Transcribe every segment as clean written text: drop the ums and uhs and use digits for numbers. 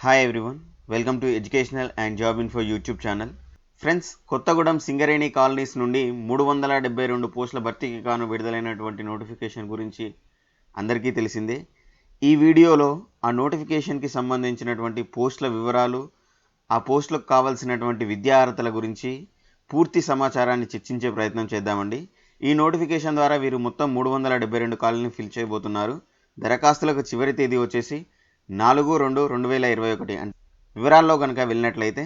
Hi everyone, welcome to educational and job info YouTube channel. Friends, Kothagudem Singareni colonies నుండి 372 పోస్టుల భర్తీకి గాను విడుదలైనటువంటి నోటిఫికేషన్ గురించి అందరికీ తెలిసిందే. ఈ వీడియోలో ఆ నోటిఫికేషన్కి సంబంధించినటువంటి పోస్టుల వివరాలు, ఆ పోస్టులకు కావాల్సినటువంటి విద్యా అర్హతల గురించి పూర్తి సమాచారాన్ని చర్చించే ప్రయత్నం చేద్దామండి. ఈ నోటిఫికేషన్ ద్వారా వీరు మొత్తం 372 కాలనీని ఫిల్ చేయబోతున్నారు. దరఖాస్తులకు చివరి తేదీ వచ్చేసి 4/2/2021. వివరాల్లో కనుక వెళ్ళినట్లయితే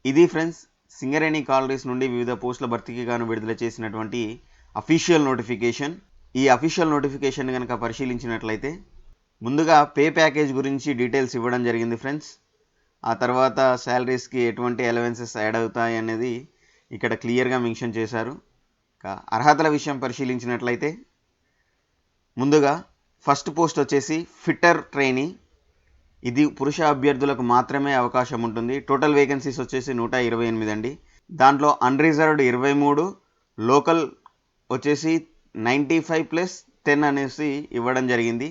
ఇది ఫ్రెండ్స్ సింగరేణి కాలనీస్ నుండి వివిధ పోస్టుల భర్తీకి గాను విడుదల చేసినటువంటి అఫీషియల్ నోటిఫికేషన్. ఈ అఫీషియల్ నోటిఫికేషన్ కనుక పరిశీలించినట్లయితే ముందుగా పే ప్యాకేజ్ గురించి డీటెయిల్స్ ఇవ్వడం జరిగింది ఫ్రెండ్స్. ఆ తర్వాత శాలరీస్కి ఎటువంటి అలవెన్సెస్ యాడ్ అవుతాయి అనేది ఇక్కడ క్లియర్గా మెన్షన్ చేశారు. అర్హతల విషయం పరిశీలించినట్లయితే ముందుగా ఫస్ట్ పోస్ట్ వచ్చేసి ఫిట్టర్ ట్రైనీ. ఇది పురుష అభ్యర్థులకు మాత్రమే అవకాశం ఉంటుంది. టోటల్ వేకెన్సీస్ వచ్చేసి 128 అండి. దాంట్లో అన్రిజర్వ్డ్ 23, లోకల్ వచ్చేసి 95+10 అనేసి ఇవ్వడం జరిగింది.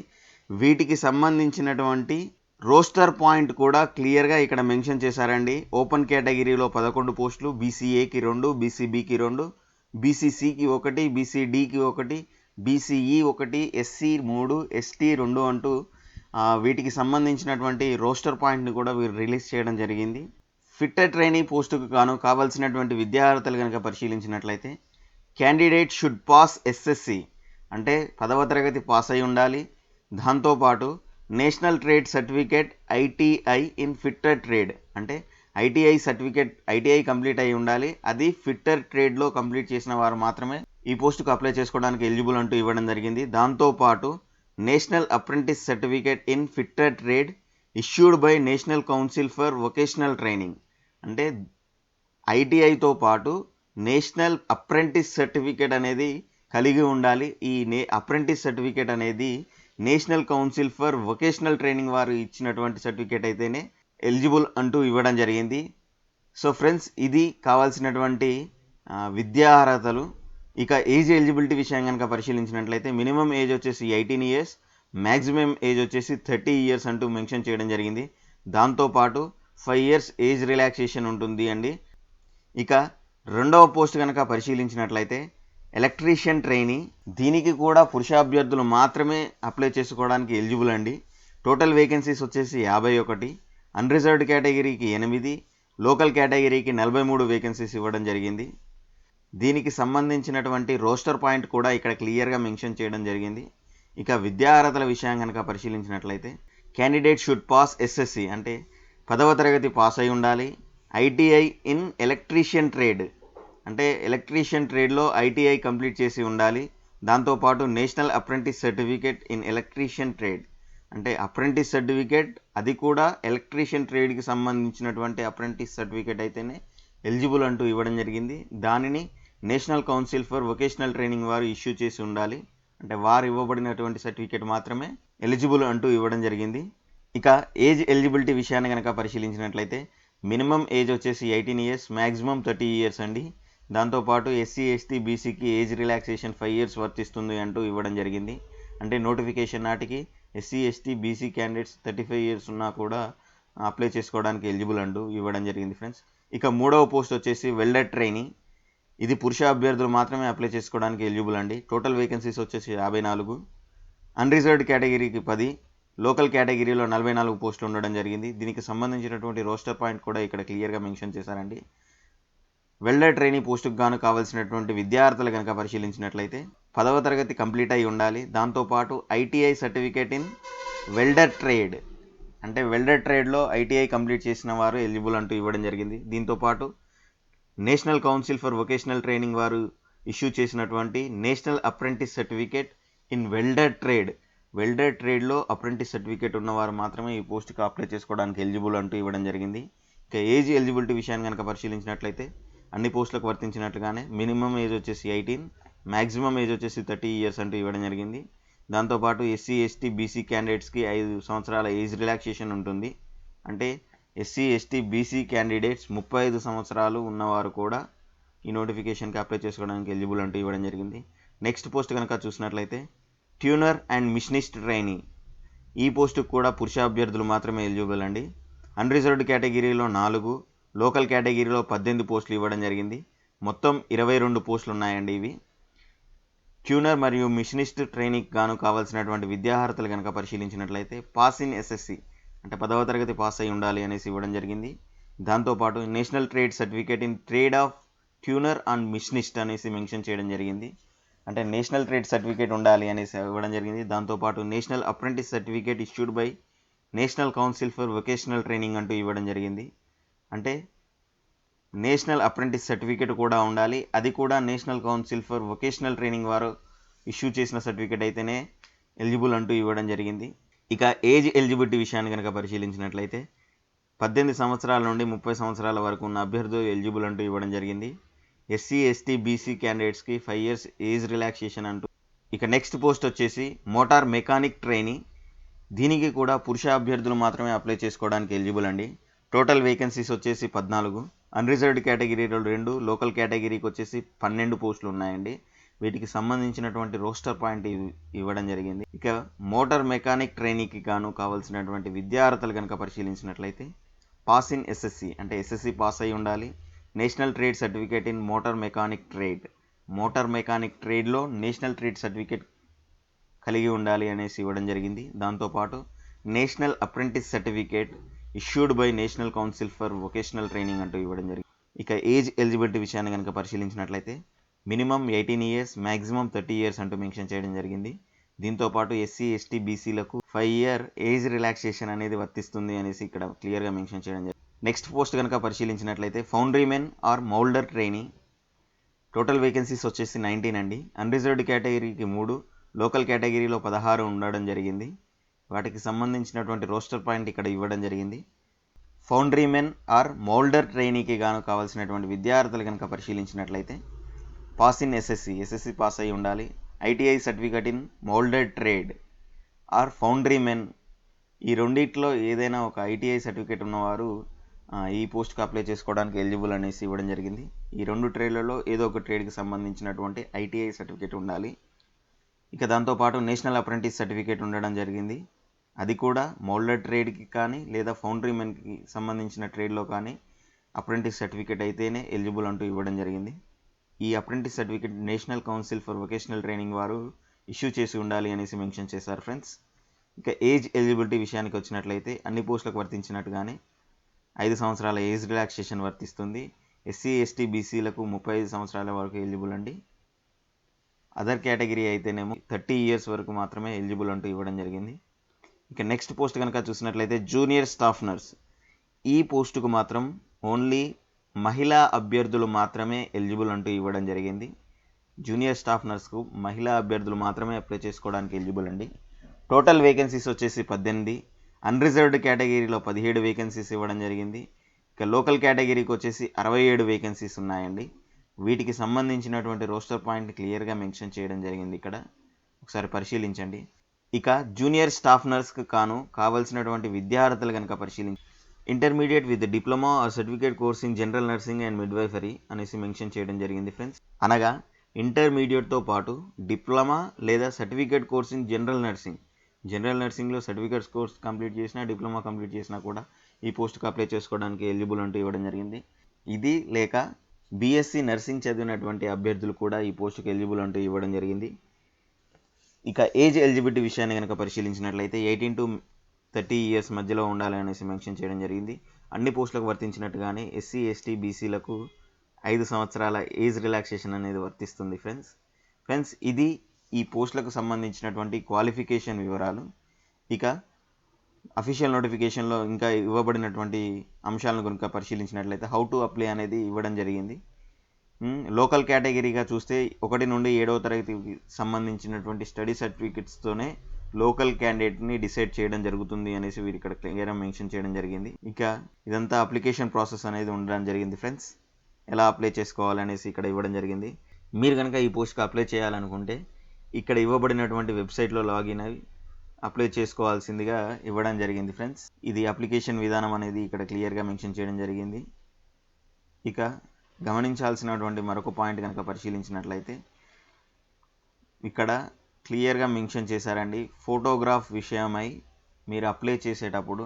వీటికి సంబంధించినటువంటి రోస్టర్ పాయింట్ కూడా క్లియర్గా ఇక్కడ మెన్షన్ చేశారండి. ఓపెన్ కేటగిరీలో 11 పోస్టులు, బీసీఏకి 2, బీసీబీకి 2, బీసీసీకి 1, బీసీడీకి 1, బీసీఈ 1, ఎస్సీ 3, ఎస్టీ 2 అంటూ వీటికి సంబంధించినటువంటి రోస్టర్ పాయింట్ని కూడా వీరు రిలీజ్ చేయడం జరిగింది. ఫిట్టర్ ట్రైనీ పోస్టుకు గాను కావాల్సినటువంటి విద్యా అర్హతలు కనుక పరిశీలించినట్లయితే క్యాండిడేట్ షుడ్ పాస్ ఎస్ఎస్సి, అంటే 10వ తరగతి పాస్ అయి ఉండాలి. దాంతోపాటు national trade certificate ITI in fitter trade, అంటే ఐటీఐ సర్టిఫికేట్ ఐటీఐ కంప్లీట్ అయి ఉండాలి. అది ఫిట్టర్ ట్రేడ్లో కంప్లీట్ చేసిన వారు మాత్రమే ఈ పోస్టుకు అప్లై చేసుకోవడానికి ఎలిజిబుల్ అంటూ ఇవ్వడం జరిగింది. దాంతోపాటు national apprentice certificate in fitter trade issued by National Council for Vocational training, అంటే ఐటీఐతో పాటు నేషనల్ అప్రెంటిస్ సర్టిఫికేట్ అనేది కలిగి ఉండాలి. ఈ అప్రెంటిస్ సర్టిఫికేట్ అనేది national Council for Vocational Training వారు ఇచ్చినటువంటి సర్టిఫికేట్ అయితేనే ఎలిజిబుల్ అంటూ ఇవ్వడం జరిగింది. సో ఫ్రెండ్స్, ఇది కావాల్సినటువంటి విద్యా అర్హతలు. ఇక ఏజ్ ఎలిజిబిలిటీ విషయం కనుక పరిశీలించినట్లయితే మినిమం ఏజ్ వచ్చేసి 18 ఇయర్స్, మ్యాక్సిమం ఏజ్ వచ్చేసి 30 ఇయర్స్ అంటూ మెన్షన్ చేయడం జరిగింది. దాంతోపాటు 5 ఇయర్స్ ఏజ్ రిలాక్సేషన్ ఉంటుంది అండి. ఇక రెండవ పోస్ట్ కనుక పరిశీలించినట్లయితే ఎలక్ట్రీషియన్ ట్రైనీ. దీనికి కూడా పురుష అభ్యర్థులు మాత్రమే అప్లై చేసుకోవడానికి ఎలిజిబుల్ అండి. టోటల్ వేకెన్సీస్ వచ్చేసి 51, అన్రిజర్వ్డ్ కేటగిరీకి 8, లోకల్ కేటగిరీకి 43 వేకెన్సీస్ ఇవ్వడం జరిగింది. దీనికి సంబంధించినటువంటి రోస్టర్ పాయింట్ కూడా ఇక్కడ క్లియర్గా మెన్షన్ చేయడం జరిగింది. ఇక విద్యా అర్హతల విషయం కనుక పరిశీలించినట్లయితే క్యాండిడేట్ షుడ్ పాస్ ఎస్ఎస్సి, అంటే 10వ తరగతి పాస్ అయి ఉండాలి. ఐటీఐ ఇన్ ఎలక్ట్రీషియన్ ట్రేడ్, అంటే ఎలక్ట్రీషియన్ ట్రేడ్లో ఐటీఐ కంప్లీట్ చేసి ఉండాలి. దాంతోపాటు national apprentice certificate in electrician trade, అంటే అప్రెంటిస్ సర్టిఫికేట్ అది కూడా ఎలక్ట్రీషియన్ ట్రేడ్కి సంబంధించినటువంటి అప్రెంటిస్ సర్టిఫికేట్ అయితేనే ఎలిజిబుల్ అంటూ ఇవ్వడం జరిగింది. దానిని national Council for Vocational Training వారు ఇష్యూ చేసి ఉండాలి, అంటే వారు ఇవ్వబడినటువంటి సర్టిఫికేట్ మాత్రమే ఎలిజిబుల్ అంటూ ఇవ్వడం జరిగింది. ఇక ఏజ్ ఎలిజిబిలిటీ విషయాన్ని కనుక పరిశీలించినట్లయితే మినిమం ఏజ్ వచ్చేసి 18 ఇయర్స్, మ్యాక్సిమం 30 ఇయర్స్ అండి. దాంతోపాటు ఎస్సీ ఎస్టీ బీసీకి ఏజ్ రిలాక్సేషన్ 5 ఇయర్స్ వర్తిస్తుంది అంటూ ఇవ్వడం జరిగింది. అంటే నోటిఫికేషన్ నాటికి SC ST BC candidates 35 years ఉన్నా కూడా అప్లై చేసుకోవడానికి ఎలిజిబుల్ అంటూ ఇవ్వడం జరిగింది ఫ్రెండ్స్. ఇక మూడవ పోస్ట్ వచ్చేసి వెల్డర్ ట్రైనీ. ఇది పురుష అభ్యర్థులు మాత్రమే అప్లై చేసుకోవడానికి ఎలిజిబుల్ అండి. టోటల్ వేకెన్సీస్ వచ్చేసి 54, అన్రిజర్వ్డ్ కేటగిరీకి 10, లోకల్ కేటగిరీలో 44 పోస్టులు ఉండడం జరిగింది. దీనికి సంబంధించినటువంటి రోస్టర్ పాయింట్ కూడా ఇక్కడ క్లియర్గా మెన్షన్ చేశారండి. వెల్డర్ ట్రైనీ పోస్టుకు గాను కావాల్సినటువంటి విద్యార్థులు కనుక పరిశీలించినట్లయితే 10వ తరగతి కంప్లీట్ అయి ఉండాలి. దాంతోపాటు ITI certificate in welder trade, అంటే వెల్డర్ ట్రేడ్లో ఐటీఐ కంప్లీట్ చేసిన వారు ఎలిజిబుల్ అంటూ ఇవ్వడం జరిగింది. దీంతోపాటు National Council for Vocational Training వారు ఇష్యూ చేసినటువంటి national apprentice certificate in welder trade, welder ట్రేడ్లో అప్రెంటిస్ సర్టిఫికేట్ ఉన్నవారు మాత్రమే ఈ పోస్టుకు అప్లై చేసుకోవడానికి ఎలిజిబుల్ అంటూ ఇవ్వడం జరిగింది. ఇక ఏజ్ ఎలిజిబిలిటీ విషయాన్ని కనుక పరిశీలించినట్లయితే అన్ని పోస్టులకు వర్తించినట్లుగానే మినిమం ఏజ్ వచ్చేసి 18, మ్యాక్సిమం ఏజ్ వచ్చేసి 30 ఇయర్స్ అంటూ ఇవ్వడం జరిగింది. దాంతోపాటు ఎస్సీ ఎస్టీ బీసీ క్యాండిడేట్స్కి 5 సంవత్సరాల ఏజ్ రిలాక్సేషన్ ఉంటుంది. అంటే ఎస్సీ ఎస్టీ బీసీ క్యాండిడేట్స్ 35 సంవత్సరాలు ఉన్నవారు కూడా ఈ నోటిఫికేషన్కి అప్లై చేసుకోవడానికి ఎలిజిబుల్ అంటూ ఇవ్వడం జరిగింది. నెక్స్ట్ పోస్ట్ కనుక చూసినట్లయితే ట్యూనర్ అండ్ మిషనిస్ట్ ట్రైనీ. ఈ పోస్టుకు కూడా పురుష అభ్యర్థులు మాత్రమే ఎలిజిబుల్ అండి. అన్రిజర్వ్డ్ కేటగిరీలో 4, లోకల్ కేటగిరీలో 18 పోస్టులు ఇవ్వడం జరిగింది. మొత్తం 22 పోస్టులు ఉన్నాయండి ఇవి. ట్యూనర్ మరియు మిషనిస్ట్ ట్రైనింగ్ గాను కావాల్సినటువంటి విద్యార్హతలు కనుక పరిశీలించినట్లయితే పాస్ ఇన్ ఎస్ఎస్సి అంటే 10వ తరగతి పాస్ అయి ఉండాలి అనేసి ఇవ్వడం జరిగింది. దాంతోపాటు national trade certificate in trade of tuner and machinist అనేసి మెన్షన్ చేయడం జరిగింది. అంటే నేషనల్ ట్రేడ్ సర్టిఫికేట్ ఉండాలి అనేసి ఇవ్వడం జరిగింది. దాంతోపాటు national apprentice certificate issued by National Council for Vocational Training అంటూ ఇవ్వడం జరిగింది. అంటే నేషనల్ అప్రెంటిస్ సర్టిఫికేట్ కూడా ఉండాలి. అది కూడా national Council for Vocational Training వారు ఇష్యూ చేసిన సర్టిఫికేట్ అయితేనే ఎలిజిబుల్ అంటూ ఇవ్వడం జరిగింది. ఇక ఏజ్ ఎలిజిబిలిటీ విషయాన్ని కనుక పరిశీలించినట్లయితే 18 సంవత్సరాల నుండి 30 సంవత్సరాల వరకు ఉన్న అభ్యర్థులు ఎలిజిబుల్ అంటూ ఇవ్వడం జరిగింది. ఎస్సీ, ఎస్టీ, బీసీ క్యాండిడేట్స్కి 5 years ఏజ్ రిలాక్సేషన్ అంటూ. ఇక నెక్స్ట్ పోస్ట్ వచ్చేసి మోటార్ మెకానిక్ ట్రైనీ. దీనికి కూడా పురుష అభ్యర్థులు మాత్రమే అప్లై చేసుకోవడానికి ఎలిజిబుల్ అండి. టోటల్ వేకెన్సీస్ వచ్చేసి 14, అన్రిజర్వ్డ్ కేటగిరీలో 2, లోకల్ కేటగిరీకి వచ్చేసి 12 పోస్టులు ఉన్నాయండి. వీటికి సంబంధించినటువంటి రోస్టర్ పాయింట్ ఇవ్వడం జరిగింది. ఇక మోటార్ మెకానిక్ ట్రైనీకి గాను కావాల్సినటువంటి విద్యార్హతలు కనుక పరిశీలించినట్లయితే పాస్ ఇన్ ఎస్ఎస్సి అంటే ఎస్ఎస్సి పాస్ అయి ఉండాలి. National trade certificate in motor mechanic trade, motor mechanic ట్రేడ్లో నేషనల్ ట్రేడ్ సర్టిఫికేట్ కలిగి ఉండాలి అనేసి ఇవ్వడం జరిగింది. దాంతోపాటు national apprentice certificate issued by National Council for Vocational Training అంటూ ఇవ్వడం జరిగింది. ఇక ఏజ్ ఎలిజిబిలిటీ విషయాన్ని కనుక పరిశీలించినట్లయితే మినిమం 18 years, మ్యాక్సిమం 30 years అంటూ మెన్షన్ చేయడం జరిగింది. దీంతోపాటు ఎస్సీ, ఎస్టీ, బీసీలకు 5 year ఏజ్ రిలాక్సేషన్ అనేది వర్తిస్తుంది అనేసి ఇక్కడ క్లియర్గా మెన్షన్ చేయడం జరిగింది. నెక్స్ట్ పోస్ట్ కనుక పరిశీలించినట్లయితే foundrymen or moulder trainee. Total vacancies వచ్చేసి 19 అండి. అన్రిజర్వ్డ్ కేటగిరీకి 3, లోకల్ కేటగిరీలో 16 ఉండడం జరిగింది. వాటికి సంబంధించినటువంటి రోస్టర్ పాయింట్ ఇక్కడ ఇవ్వడం జరిగింది. ఫౌండ్రీమెన్ ఆర్ మౌల్డర్ ట్రైనీకి గాను కావాల్సినటువంటి విద్యార్థులు కనుక పరిశీలించినట్లయితే పాస్ ఇన్ ఎస్ఎస్సి పాస్ అయి ఉండాలి. ITI certificate in moulded trade or foundrymen, ఈ రెండిట్లో ఏదైనా ఒక ఐటీఐ సర్టిఫికేట్ ఉన్నవారు ఈ పోస్ట్కి అప్లై చేసుకోవడానికి ఎలిజిబుల్ అనేసి ఇవ్వడం జరిగింది. ఈ 2 ట్రేడ్లలో ఏదో ఒక ట్రేడ్కి సంబంధించినటువంటి ఐటీఐ సర్టిఫికేట్ ఉండాలి. ఇక దాంతోపాటు నేషనల్ అప్రెంటిస్ సర్టిఫికేట్ ఉండడం జరిగింది. అది కూడా మౌల్డెడ్ ట్రేడ్కి కానీ లేదా ఫౌండ్రీమెన్కి సంబంధించిన ట్రేడ్లో కానీ అప్రెంటిస్ సర్టిఫికేట్ అయితేనే ఎలిజిబుల్ అంటూ ఇవ్వడం జరిగింది. ఈ apprentice certificate national Council for Vocational Training వారు ఇష్యూ చేసి ఉండాలి అనేసి మెన్షన్ చేశారు ఫ్రెండ్స్. ఇక ఏజ్ ఎలిజిబిలిటీ విషయానికి వచ్చినట్లయితే అన్ని పోస్టులకు వర్తించినట్టుగానే 5 సంవత్సరాల ఏజ్ రిలాక్సేషన్ వర్తిస్తుంది. ఎస్సీ, ఎస్టీ, బీసీలకు 35 సంవత్సరాల వరకు ఎలిజిబుల్ అండి. అదర్ కేటగిరీ అయితేనేమో 30 years వరకు మాత్రమే ఎలిజిబుల్ అంటూ ఇవ్వడం జరిగింది. ఇక నెక్స్ట్ పోస్ట్ కనుక చూసినట్లయితే జూనియర్ స్టాఫ్ నర్స్. ఈ పోస్టుకు మాత్రం ఓన్లీ మహిళా అభ్యర్థులు మాత్రమే ఎలిజిబుల్ అంటూ ఇవ్వడం జరిగింది. జూనియర్ స్టాఫ్ నర్స్కు మహిళా అభ్యర్థులు మాత్రమే అప్లై చేసుకోవడానికి ఎలిజిబుల్ అండి. టోటల్ వేకెన్సీస్ వచ్చేసి 18, అన్రిజర్వ్డ్ కేటగిరీలో 17 వేకెన్సీస్ ఇవ్వడం జరిగింది. ఇక లోకల్ కేటగిరీకి వచ్చేసి 67 వేకెన్సీస్ ఉన్నాయండి. వీటికి సంబంధించినటువంటి రోస్టర్ పాయింట్ క్లియర్గా మెన్షన్ చేయడం జరిగింది. ఇక్కడ ఒకసారి పరిశీలించండి. ఇక జూనియర్ స్టాఫ్ నర్స్కి కావాల్సినటువంటి విద్యార్థులు కనుక పరిశీలించి intermediate with diploma or certificate course in general nursing and midwifery అనేసి మెన్షన్ చేయడం జరిగింది ఫ్రెండ్స్. అనగా ఇంటర్మీడియట్తో పాటు డిప్లొమా లేదా సర్టిఫికేట్ కోర్స్ ఇన్ జనరల్ నర్సింగ్లో సర్టిఫికేట్స్ కోర్స్ కంప్లీట్ చేసినా, డిప్లొమా కంప్లీట్ చేసినా కూడా ఈ పోస్ట్కి అప్లై చేసుకోవడానికి ఎలిజిబుల్ అంటూ ఇవ్వడం జరిగింది. ఇది లేక బీఎస్సీ నర్సింగ్ చదివినటువంటి అభ్యర్థులు కూడా ఈ పోస్టుకి ఎలిజిబుల్ అంటూ ఇవ్వడం జరిగింది. ఇక ఏజ్ ఎలిజిబిలిటీ విషయాన్ని కనుక పరిశీలించినట్లయితే 18 to 30 years మధ్యలో ఉండాలి అనేసి మెన్షన్ చేయడం జరిగింది. అన్ని పోస్టులకు వర్తించినట్టుగానే ఎస్సీ, ఎస్టీ, బీసీలకు 5 సంవత్సరాల ఏజ్ రిలాక్సేషన్ అనేది వర్తిస్తుంది ఫ్రెండ్స్ ఇది ఈ పోస్టులకు సంబంధించినటువంటి క్వాలిఫికేషన్ వివరాలు. ఇక అఫీషియల్ నోటిఫికేషన్లో ఇంకా ఇవ్వబడినటువంటి అంశాలను కనుక పరిశీలించినట్లయితే హౌ టు అప్లై అనేది ఇవ్వడం జరిగింది. లోకల్ కేటగిరీగా చూస్తే 1 నుండి 7వ తరగతికి సంబంధించినటువంటి స్టడీ సర్టిఫికెట్స్తోనే లోకల్ క్యాండిడేట్ని డిసైడ్ చేయడం జరుగుతుంది అనేసి వీరు ఇక్కడ క్లియర్గా మెన్షన్ చేయడం జరిగింది. ఇక ఇదంతా అప్లికేషన్ ప్రాసెస్ అనేది ఉండడం జరిగింది ఫ్రెండ్స్. ఎలా అప్లై చేసుకోవాలనేసి ఇక్కడ ఇవ్వడం జరిగింది. మీరు కనుక ఈ పోస్ట్కి అప్లై చేయాలనుకుంటే ఇక్కడ ఇవ్వబడినటువంటి వెబ్సైట్లో లాగిన్ అయి అప్లై చేసుకోవాల్సిందిగా ఇవ్వడం జరిగింది ఫ్రెండ్స్. ఇది అప్లికేషన్ విధానం అనేది ఇక్కడ క్లియర్గా మెన్షన్ చేయడం జరిగింది. ఇక గమనించాల్సినటువంటి మరొక పాయింట్ కనుక పరిశీలించినట్లయితే ఇక్కడ క్లియర్గా మెన్షన్ చేశారండి. ఫోటోగ్రాఫ్ విషయమై మీరు అప్లై చేసేటప్పుడు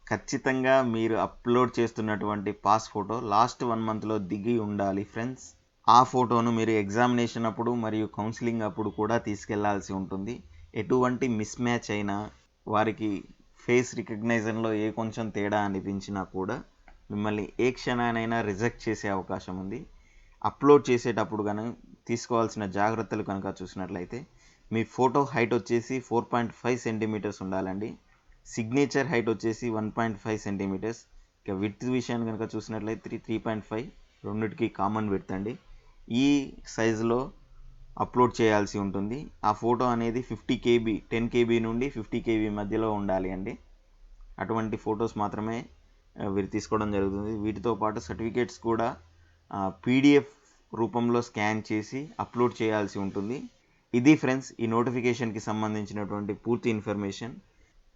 ఖచ్చితంగా మీరు అప్లోడ్ చేస్తున్నటువంటి పాస్ ఫోటో లాస్ట్ 1 మంత్లో దిగి ఉండాలి ఫ్రెండ్స్. ఆ ఫోటోను మీరు ఎగ్జామినేషన్ అప్పుడు మరియు కౌన్సిలింగ్ అప్పుడు కూడా తీసుకెళ్లాల్సి ఉంటుంది. ఎటువంటి మిస్ మ్యాచ్ అయినా, వారికి ఫేస్ రికగ్నైజన్లో ఏ కొంచెం తేడా అనిపించినా కూడా మిమ్మల్ని ఏ క్షణానైనా రిజెక్ట్ చేసే అవకాశం ఉంది. అప్లోడ్ చేసేటప్పుడు కనుక తీసుకోవాల్సిన జాగ్రత్తలు కనుక చూసినట్లయితే, మీ ఫోటో హైట్ వచ్చేసి 4.5 సెంటీమీటర్స్ ఉండాలండి. సిగ్నేచర్ హైట్ వచ్చేసి 1.5 సెంటీమీటర్స్. ఇక విడ్త్ విషయాన్ని కనుక చూసినట్లయితే 3.5, రెండిటికి కామన్ విడ్త్ అండి. ఈ సైజులో అప్లోడ్ చేయాల్సి ఉంటుంది. ఆ ఫోటో అనేది 50 KB, 10 KB నుండి 50 KB మధ్యలో ఉండాలి అండి. అటువంటి ఫొటోస్ మాత్రమే వీరు తీసుకోవడం జరుగుతుంది. వీటితో పాటు సర్టిఫికేట్స్ కూడా PDF రూపంలో స్కాన్ చేసి అప్లోడ్ చేయాల్సి ఉంటుంది. ఇది ఫ్రెండ్స్ ఈ నోటిఫికేషన్కి సంబంధించినటువంటి పూర్తి ఇన్ఫర్మేషన్.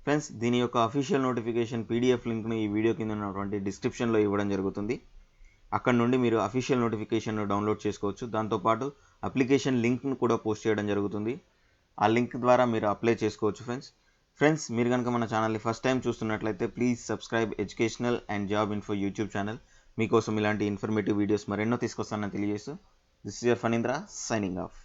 ఫ్రెండ్స్, దీని యొక్క అఫీషియల్ నోటిఫికేషన్ PDF లింక్ను ఈ వీడియో కింద ఉన్నటువంటి డిస్క్రిప్షన్లో ఇవ్వడం జరుగుతుంది. అక్కడ నుండి మీరు అఫీషియల్ నోటిఫికేషన్ను డౌన్లోడ్ చేసుకోవచ్చు. దాంతోపాటు అప్లికేషన్ లింక్ను కూడా పోస్ట్ చేయడం జరుగుతుంది. ఆ లింక్ ద్వారా మీరు అప్లై చేసుకోవచ్చు ఫ్రెండ్స్. మీరు కనుక మన ఛానల్ని ఫస్ట్ టైం చూస్తున్నట్లయితే please subscribe educational and job info YouTube channel. మీకోసం ఇలాంటి ఇన్ఫర్మేటివ్ వీడియోస్ మరెన్నో తీసుకొస్తానని తెలియజేస్తూ, this is your Phanindra signing off.